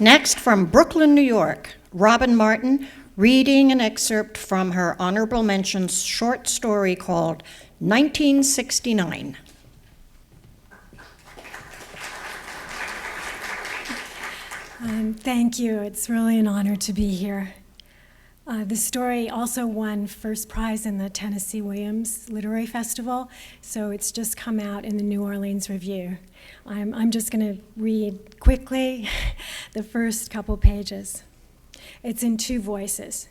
Next, from Brooklyn, New York, Robin Martin, reading an excerpt from her honorable mentions short story called 1969. Thank you. It's really an honor to be here. The story also won first prize in the Tennessee Williams Literary Festival, so it's just come out in the New Orleans Review. I'm just going to read quickly the first couple pages. It's in two voices.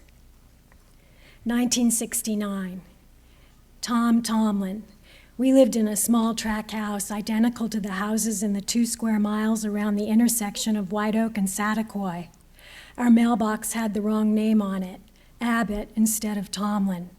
1969. Tom Tomlin. We lived in a small tract house identical to the houses in the 2 square miles around the intersection of White Oak and Satakoy. Our mailbox had the wrong name on it, Abbott instead of Tomlin.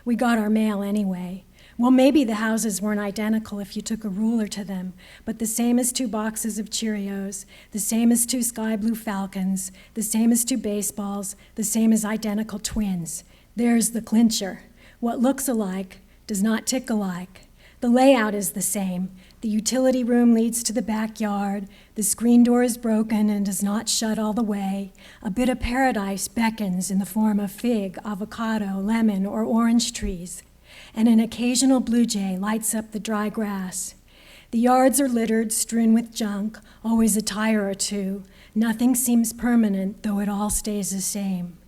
We got our mail anyway. Well, maybe the houses weren't identical if you took a ruler to them, but the same as 2 boxes of Cheerios, the same as 2 sky blue Falcons, the same as 2 baseballs, the same as identical twins. There's the clincher. What looks alike does not tick alike. The layout is the same. The utility room leads to the backyard. The screen door is broken and does not shut all the way. A bit of paradise beckons in the form of fig, avocado, lemon, or orange trees. And an occasional blue jay lights up the dry grass. The yards are littered, strewn with junk, always a tire or two. Nothing seems permanent, though it all stays the same.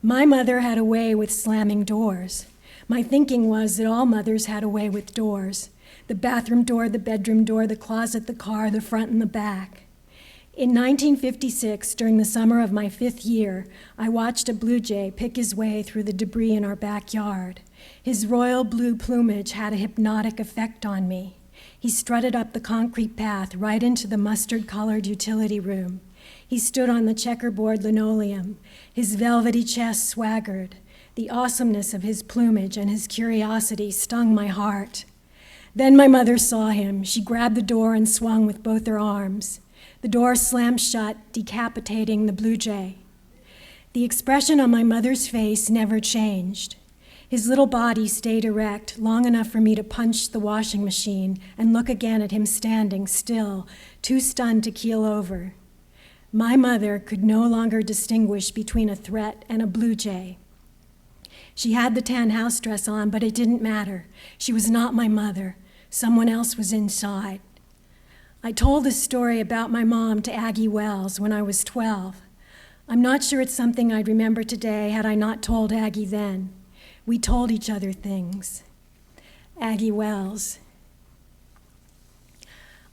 My mother had a way with slamming doors. My thinking was that all mothers had a way with doors. The bathroom door, the bedroom door, the closet, the car, the front and the back. In 1956, during the summer of my 5th year, I watched a blue jay pick his way through the debris in our backyard. His royal blue plumage had a hypnotic effect on me. He strutted up the concrete path right into the mustard-colored utility room. He stood on the checkerboard linoleum. His velvety chest swaggered. The awesomeness of his plumage and his curiosity stung my heart. Then my mother saw him. She grabbed the door and swung with both her arms. The door slammed shut, decapitating the blue jay. The expression on my mother's face never changed. His little body stayed erect, long enough for me to punch the washing machine and look again at him standing still, too stunned to keel over. My mother could no longer distinguish between a threat and a blue jay. She had the tan house dress on, but it didn't matter. She was not my mother. Someone else was inside. I told this story about my mom to Aggie Wells when I was 12. I'm not sure it's something I'd remember today had I not told Aggie then. We told each other things. Aggie Wells.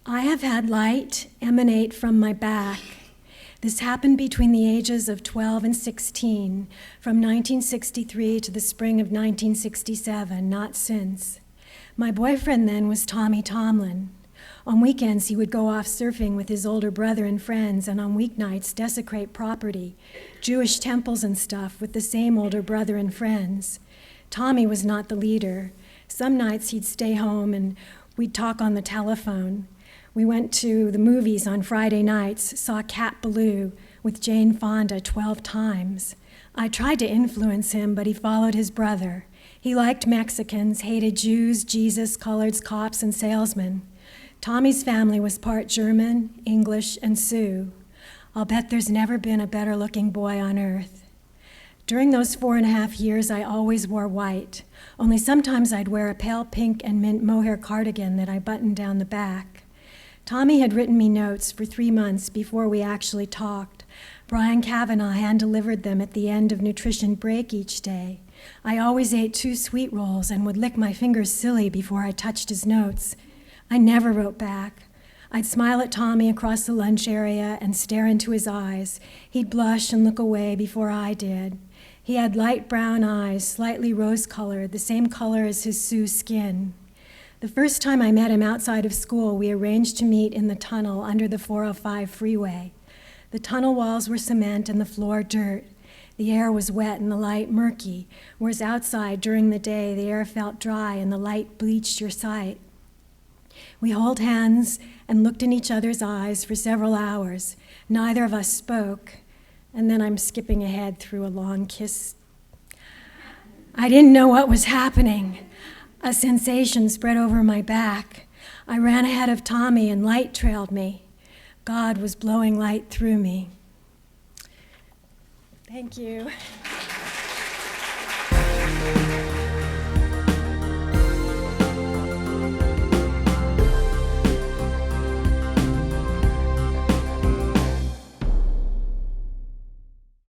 I have had light emanate from my back. This happened between the ages of 12 and 16, from 1963 to the spring of 1967, not since. My boyfriend then was Tommy Tomlin. On weekends, he would go off surfing with his older brother and friends, and on weeknights, desecrate property, Jewish temples and stuff, with the same older brother and friends. Tommy was not the leader. Some nights he'd stay home and we'd talk on the telephone. We went to the movies on Friday nights, saw Cat Ballou with Jane Fonda 12 times. I tried to influence him, but he followed his brother. He liked Mexicans, hated Jews, Jesus, coloreds, cops, and salesmen. Tommy's family was part German, English, and Sioux. I'll bet there's never been a better-looking boy on earth. During those 4.5 years, I always wore white, only sometimes I'd wear a pale pink and mint mohair cardigan that I buttoned down the back. Tommy had written me notes for 3 months before we actually talked. Brian Kavanaugh hand-delivered them at the end of nutrition break each day. I always ate 2 sweet rolls and would lick my fingers silly before I touched his notes. I never wrote back. I'd smile at Tommy across the lunch area and stare into his eyes. He'd blush and look away before I did. He had light brown eyes, slightly rose-colored, the same color as his Sioux skin. The first time I met him outside of school, we arranged to meet in the tunnel under the 405 freeway. The tunnel walls were cement and the floor dirt. The air was wet and the light murky, whereas outside during the day, the air felt dry and the light bleached your sight. We held hands and looked in each other's eyes for several hours. Neither of us spoke, and then I'm skipping ahead through a long kiss. I didn't know what was happening. A sensation spread over my back. I ran ahead of Tommy and light trailed me. God was blowing light through me. Thank you.